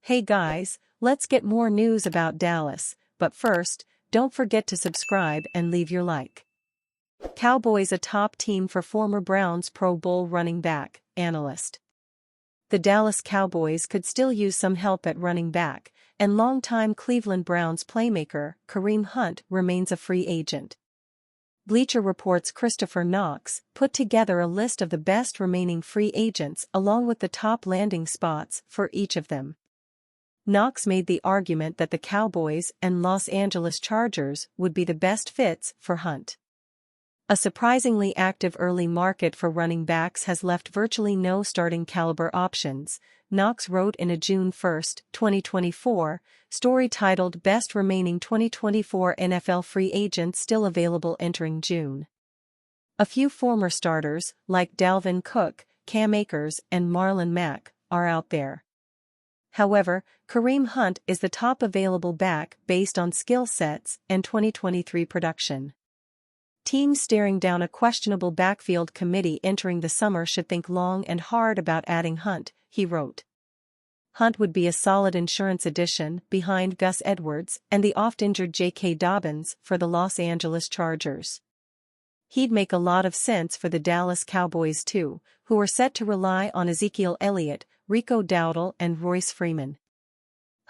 Hey guys, let's get more news about Dallas, but first, don't forget to subscribe and leave your like. Cowboys a top team for former Browns Pro Bowl running back, analyst. The Dallas Cowboys could still use some help at running back, and longtime Cleveland Browns playmaker Kareem Hunt remains a free agent. Bleacher Report's Christopher Knox put together a list of the best remaining free agents along with the top landing spots for each of them. Knox made the argument that the Cowboys and Los Angeles Chargers would be the best fits for Hunt. A surprisingly active early market for running backs has left virtually no starting caliber options, Knox wrote in a June 1, 2024, story titled Best Remaining 2024 NFL Free Agents Still Available Entering June. A few former starters, like Dalvin Cook, Cam Akers, and Marlon Mack, are out there. However, Kareem Hunt is the top available back based on skill sets and 2023 production. Teams staring down a questionable backfield committee entering the summer should think long and hard about adding Hunt, he wrote. Hunt would be a solid insurance addition behind Gus Edwards and the oft-injured J.K. Dobbins for the Los Angeles Chargers. He'd make a lot of sense for the Dallas Cowboys too, who are set to rely on Ezekiel Elliott, Rico Dowdle and Royce Freeman.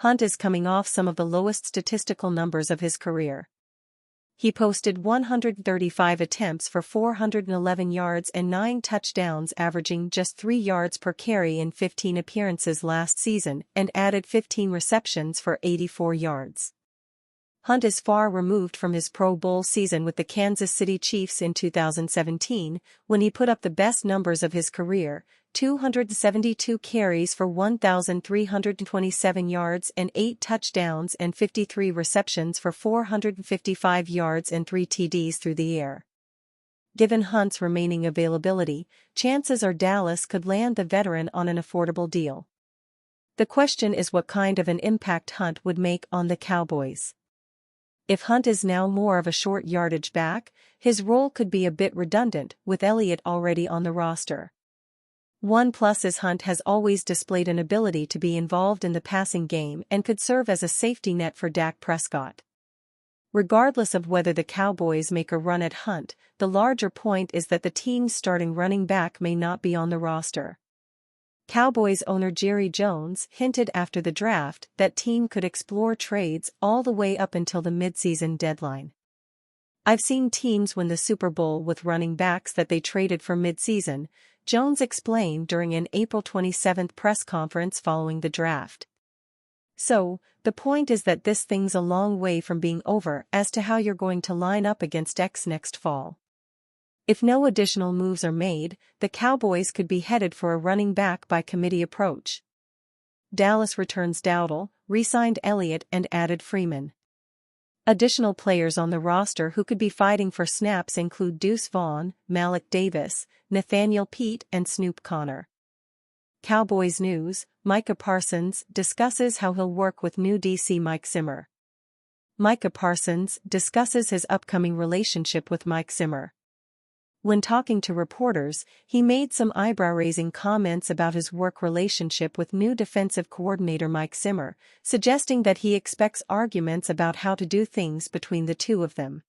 Hunt is coming off some of the lowest statistical numbers of his career. He posted 135 attempts for 411 yards and 9 touchdowns, averaging just 3 yards per carry in 15 appearances last season and added 15 receptions for 84 yards. Hunt is far removed from his Pro Bowl season with the Kansas City Chiefs in 2017, when he put up the best numbers of his career, 272 carries for 1,327 yards and 8 touchdowns and 53 receptions for 455 yards and 3 TDs through the air. Given Hunt's remaining availability, chances are Dallas could land the veteran on an affordable deal. The question is what kind of an impact Hunt would make on the Cowboys. If Hunt is now more of a short yardage back, his role could be a bit redundant with Elliott already on the roster. One plus is Hunt has always displayed an ability to be involved in the passing game and could serve as a safety net for Dak Prescott. Regardless of whether the Cowboys make a run at Hunt, the larger point is that the team's starting running back may not be on the roster. Cowboys owner Jerry Jones hinted after the draft that team could explore trades all the way up until the midseason deadline. I've seen teams win the Super Bowl with running backs that they traded for midseason, Jones explained during an April 27 press conference following the draft. So, the point is that this thing's a long way from being over as to how you're going to line up against X next fall. If no additional moves are made, the Cowboys could be headed for a running back by committee approach. Dallas returns Dowdle, re-signed Elliott and added Freeman. Additional players on the roster who could be fighting for snaps include Deuce Vaughn, Malik Davis, Nathaniel Pete and Snoop Connor. Cowboys News, Micah Parsons discusses how he'll work with new DC Mike Zimmer. Micah Parsons discusses his upcoming relationship with Mike Zimmer. When talking to reporters, he made some eyebrow-raising comments about his work relationship with new defensive coordinator Mike Zimmer, suggesting that he expects arguments about how to do things between the two of them.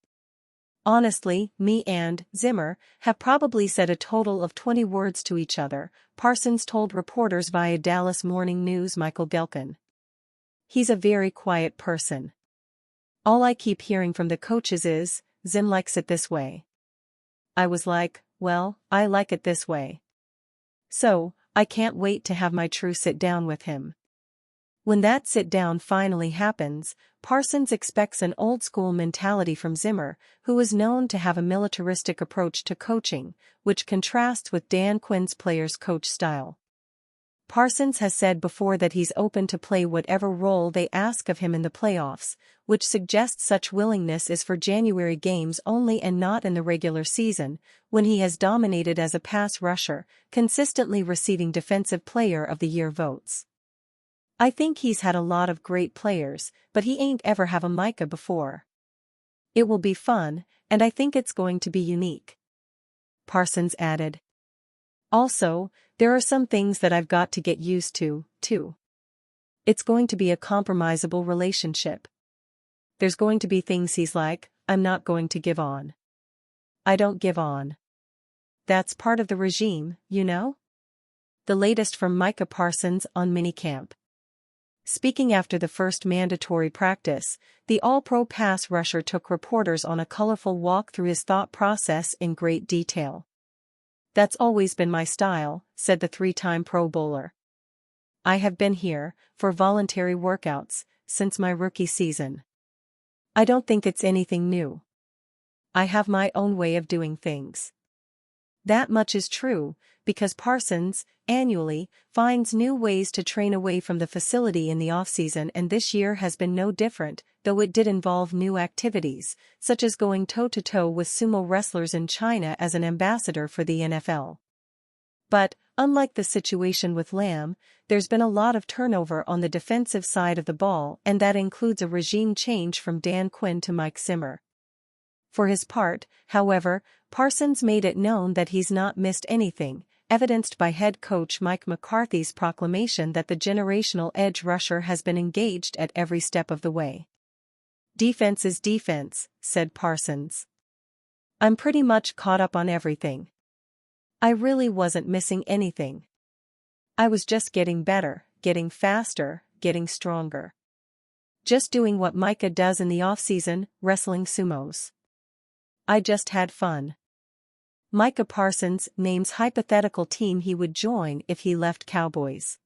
Honestly, me and Zimmer have probably said a total of 20 words to each other, Parsons told reporters via Dallas Morning News' Michael Gelkin. He's a very quiet person. All I keep hearing from the coaches is, Zim likes it this way. I was like, well, I like it this way. So, I can't wait to have my true sit-down with him. When that sit-down finally happens, Parsons expects an old-school mentality from Zimmer, who is known to have a militaristic approach to coaching, which contrasts with Dan Quinn's players' coach style. Parsons has said before that he's open to play whatever role they ask of him in the playoffs, which suggests such willingness is for January games only and not in the regular season, when he has dominated as a pass rusher, consistently receiving Defensive Player of the Year votes. I think he's had a lot of great players, but he ain't ever have a Micah before. It will be fun, and I think it's going to be unique. Parsons added. Also, there are some things that I've got to get used to, too. It's going to be a compromisable relationship. There's going to be things he's like, I'm not going to give on. I don't give on. That's part of the regime, you know? The latest from Micah Parsons on minicamp. Speaking after the first mandatory practice, the All-Pro pass rusher took reporters on a colorful walk through his thought process in great detail. That's always been my style, said the three-time Pro Bowler. I have been here, for voluntary workouts, since my rookie season. I don't think it's anything new. I have my own way of doing things. That much is true, because Parsons, annually, finds new ways to train away from the facility in the offseason, and this year has been no different, though it did involve new activities, such as going toe-to-toe with sumo wrestlers in China as an ambassador for the NFL. But, unlike the situation with Lamb, there's been a lot of turnover on the defensive side of the ball, and that includes a regime change from Dan Quinn to Mike Zimmer. For his part, however, Parsons made it known that he's not missed anything, evidenced by head coach Mike McCarthy's proclamation that the generational edge rusher has been engaged at every step of the way. Defense is defense, said Parsons. I'm pretty much caught up on everything. I really wasn't missing anything. I was just getting better, getting faster, getting stronger. Just doing what Micah does in the offseason, wrestling sumos. I just had fun. Micah Parsons names hypothetical team he would join if he left Cowboys.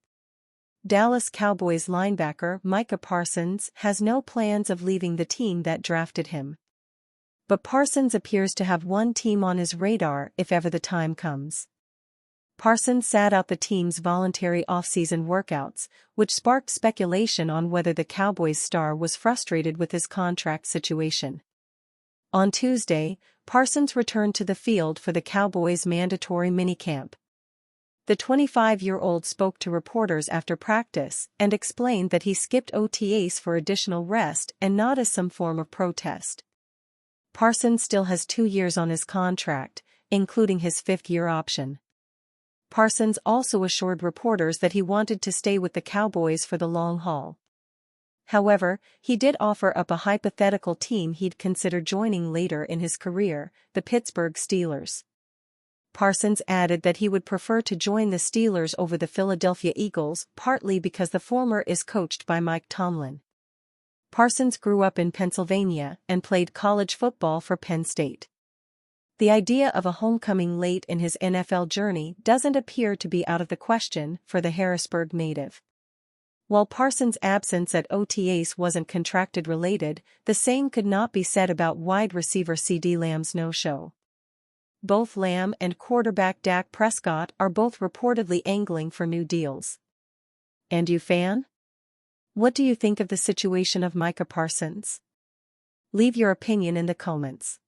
Dallas Cowboys linebacker Micah Parsons has no plans of leaving the team that drafted him. But Parsons appears to have one team on his radar if ever the time comes. Parsons sat out the team's voluntary offseason workouts, which sparked speculation on whether the Cowboys star was frustrated with his contract situation. On Tuesday, Parsons returned to the field for the Cowboys' mandatory minicamp. The 25-year-old spoke to reporters after practice and explained that he skipped OTAs for additional rest and not as some form of protest. Parsons still has 2 years on his contract, including his fifth-year option. Parsons also assured reporters that he wanted to stay with the Cowboys for the long haul. However, he did offer up a hypothetical team he'd consider joining later in his career, the Pittsburgh Steelers. Parsons added that he would prefer to join the Steelers over the Philadelphia Eagles, partly because the former is coached by Mike Tomlin. Parsons grew up in Pennsylvania and played college football for Penn State. The idea of a homecoming late in his NFL journey doesn't appear to be out of the question for the Harrisburg native. While Parsons' absence at OTAs wasn't contract-related, the same could not be said about wide receiver CeeDee Lamb's no-show. Both Lamb and quarterback Dak Prescott are both reportedly angling for new deals. And you, fan? What do you think of the situation of Micah Parsons? Leave your opinion in the comments.